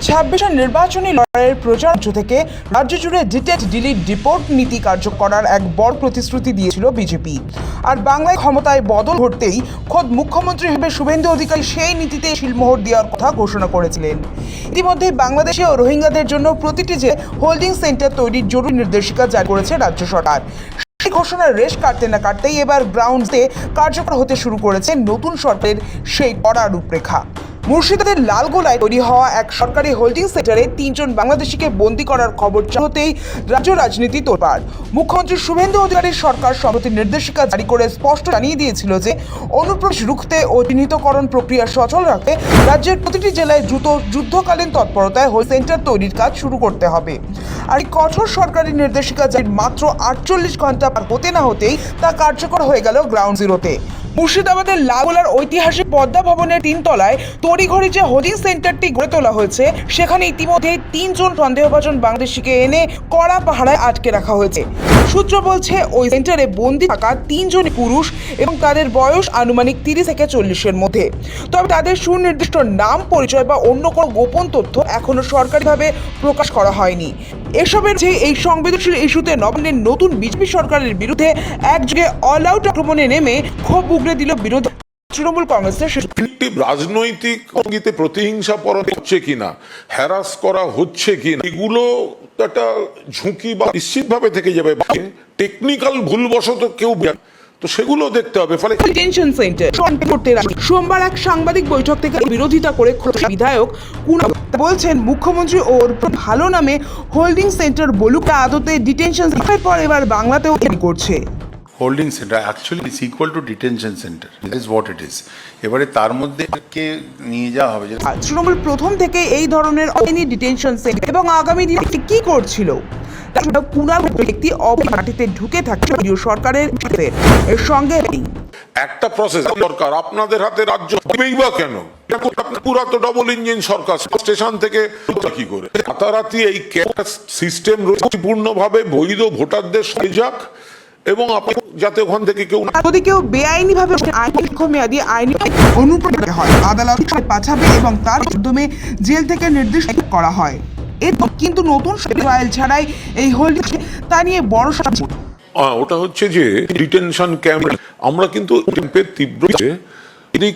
2026 নির্বাচনী লড়াইয়ের প্রচার থেকে রাজ্য জুড়ে ডিটেক্ট ডিলিট ডিপোর্ট নীতি কার্যকর করার এক বড় প্রতিশ্রুতি দিয়েছিল বিজেপি। আর বাংলায় ক্ষমতায় বদল ঘটতেই খোদ মুখ্যমন্ত্রী হিসেবে শুভেন্দু অধিকারী সেই নীতিতে শিলমোহর দেওয়ার কথা ঘোষণা করেছিলেন। ইতিমধ্যে বাংলাদেশে ও রোহিঙ্গাদের জন্য প্রতিটি জেলায় হোল্ডিং সেন্টার তৈরির জরুরি নির্দেশিকা জারি করেছে রাজ্য সরকার। সেই ঘোষণার রেশ কাটতে না কাটতেই এবার গ্রাউন্ডে কার্যকর হতে শুরু করেছে নতুন সরকারের সেই কড়া রূপরেখা। মুর্শিদাবাদের লালগোলায় তৈরি হওয়া এক সরকারি হোল্ডিং সেন্টারে 3 জন বাংলাদেশিকে বন্দী করার খবর হতেই রাজ্য রাজনীতি তোলপাড়। মুখ্যমন্ত্রী শুভেন্দু অধিকারীর সরকার সম্প্রতি নির্দেশিকা জারি করে স্পষ্ট জানিয়ে দিয়েছিল যে অনুপ্রবেশ রুখতে ও চিহ্নিতকরণ প্রক্রিয়া সচল রাখতে রাজ্যের প্রতিটি জেলায় দ্রুত যুদ্ধকালীন তৎপরতায় হোল্ডিং সেন্টার তৈরির কাজ শুরু করতে হবে। আর এই কঠোর সরকারি নির্দেশিকা জারির মাত্র 48 ঘন্টা পার হতে না হতেই তা কার্যকর হয়ে গেল গ্রাউন্ড জিরোতে। মুর্শিদাবাদের লালগোলার ঐতিহাসিক পদ্মা ভবনের 3 তলায় তড়িঘড়ি যে হোল্ডিং সেন্টারটি গড়ে তোলা হয়েছে সেখানে ইতিমধ্যে 3 জন সন্দেহভাজন বাংলাদেশিকে এনে কড়া পাহারায় আটকে রাখা হয়েছে। সূত্র বলছে ওই সেন্টারে বন্দী থাকা 3 জন পুরুষ এবং তাদের বয়স আনুমানিক 30 থেকে 40-এর মধ্যে। তবে তাদের সুনির্দিষ্ট নাম, পরিচয় বা অন্য কোনো গোপন তথ্য এখনো সরকারিভাবে প্রকাশ করা হয়নি। এসবের যে এই সংবেদনশীল ইস্যুতে নবান্নের নতুন বিজেপি সরকারের বিরুদ্ধে একযোগে অল আউট আক্রমণে নেমে ক্ষোভ উগরে দিল বিরোধী তৃণমূল কংগ্রেসের। রাজনৈতিক অঙ্গিতে প্রতিহিংসা পরণ হচ্ছে কিনা, হ্যারাস করা হচ্ছে কিনা, এগুলো একটা ঝুঁকি বা নিশ্চিতভাবে থেকে যাবে। টেকনিক্যাল ভুলবশত কেউ তো সেগুলো দেখতে হবে। ফলে ডিটেনশন সেন্টার সোমবার এক সাংবাদিক বৈঠক থেকে বিরোধিতা করে বিধায়ক কুণাল বলছেন মুখ্যমন্ত্রী ওর ভালো নামে হোল্ডিং সেন্টার বলুক, আদতে ডিটেনশন সেন্টারের পর এবার বাংলাতেও করছে। Holding centre actually is equal to detention centre, this is what it is. এবারে তার মধ্যে কে নিয়ে যাওয়া হবে। তৃণমূল প্রথম থেকে এই ধরনের অনেক ডিটেনশন সেন্টার এবং আগামী দিনে কি করছিল কুণাল ব্যক্তি মাটিতে ঢুকে থাকে সরকারের এর সঙ্গে একটা প্রসেস দরকার। আপনাদের হাতে রাজ্য হবেই বা কেন? পুরা তো ডবল ইঞ্জিন সরকার, স্টেশন থেকে কি করে রাতারাতি এই সিস্টেম পূর্ণভাবে বৈধ ভোটারদের সরে যাক এবং যাতে ওখান থেকে যদি কেউ বেআইনিভাবে দীর্ঘমেয়াদী আইনি অনুপ্রবেশ হয় আদালত পাঠাবে এবং তার মাধ্যমে জেল থেকে নির্দিষ্ট করা হয়। কিন্তু নতুন ট্রায়াল ছাড়াই এই হোল্ডিং তা নিয়ে বড় ওটা হচ্ছে যে ডিটেনশন ক্যাম্প। আমরা কিন্তু তীব্র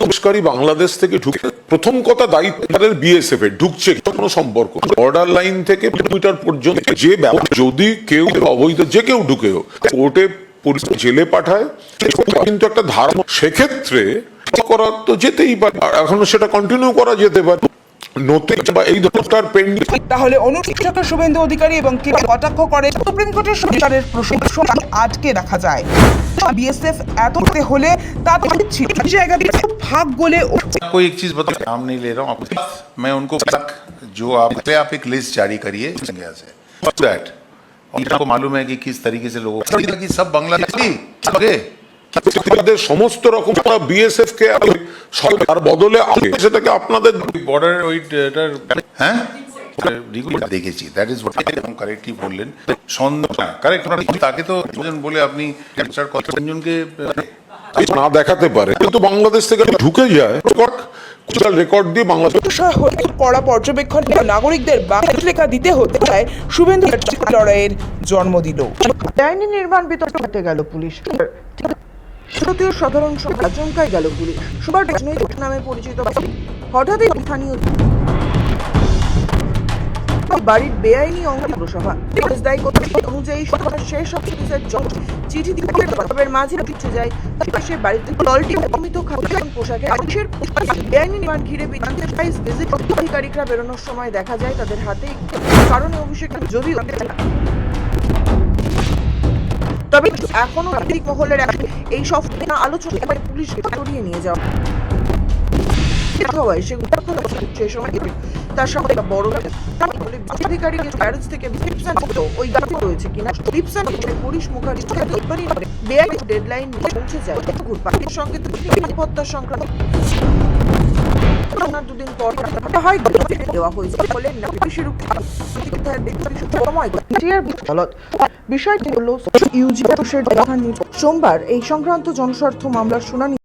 সংস্কারী বাংলাদেশ থেকে ঢুকে প্রথম কথা দায়িত্বের বিএসএফ এর ঢুকছে কোনো সম্পর্ক বর্ডার লাইন থেকে কিলোমিটার পর্যন্ত যে যদি কেউ অবৈধ যে কেউ ঢুকেও কোর্টে জেলে পাঠায় কিন্তু একটা ধারণা সেক্ষেত্রে করা তো যেতেই পারে। এখনো সেটা কন্টিনিউ করা যেতে পারে। তাহলে অনুষ্ঠিত শুভেন্দু অধিকারী এবং কে কটাক্ষ করে সুপ্রিম কোর্টের সরকারের প্রশ্ন আজকে রাখা যায়। बीएसएफ এততে হলে তা ছিল জায়গাতে ভাগ বলে। कोई एक चीज बताओ, नाम नहीं ले रहा हूँ, मैं उनको जो आप एक लिस्ट जारी करिए दैट आपको मालूम है कि किस तरीके से लोगों की सब बांग्लादेशी সমস্ত রকম বিএসএফ কে সরকার বদলে সেটাকে আপনাদের বর্ডার ওই হ্যাঁ দেখেছি। দ্যাট ইজ হোয়াট আপনি কারেক্টলি বললেন। কারেক্ট তাকে তো বলে আপনি কতজনকে না দেখাতে পারে কিন্তু বাংলাদেশ থেকে ঢুকে যায় রেকর্ড দিয়ে বাংলাদেশ কড়া পর্যবেক্ষণ নাগরিকদের লেখা দিতে হতে চায় শুভেন্দু লড়াইয়ের জন্ম দিল। আইনি নির্মাণ বিতর্ক হতে গেল পুলিশ ভারতীয় সাধারণ আচমকাই গেল পুলিশ। সুবার রাজনৈতিক নামে পরিচিত হঠাৎই স্থানীয় বাড়ির বেআইনি অঙ্গ পুরসভা অনুযায়ী শেষ অফিসের চিঠি দিয়ে মাঝে উঠে যায় সে বাড়িতে দলটি নিয়মিত পোশাকে বেআইনি নির্মাণ ঘিরে আধিকারিকরা বেরোনোর সময় দেখা যায় তাদের হাতে কারণে অভিষেক যদিও তবে এখনো রাজনৈতিক মহলের এই সব আলোচনা পুলিশকে সরিয়ে নিয়ে যাওয়া হয় সে সময় তার সঙ্গে বড় আধিকারিক ব্যারেজ থেকে ওই গাড়ি রয়েছে কিনা পুলিশ মুখার্জি বেআইনি ডেডলাইন পৌঁছে যায় পার্টির সঙ্গে নিরাপত্তা সংক্রান্ত দুদিন পর দেওয়া হয়েছে বলে বিষয়টি হল সোমবার এই সংক্রান্ত জনস্বার্থ মামলার শুনানি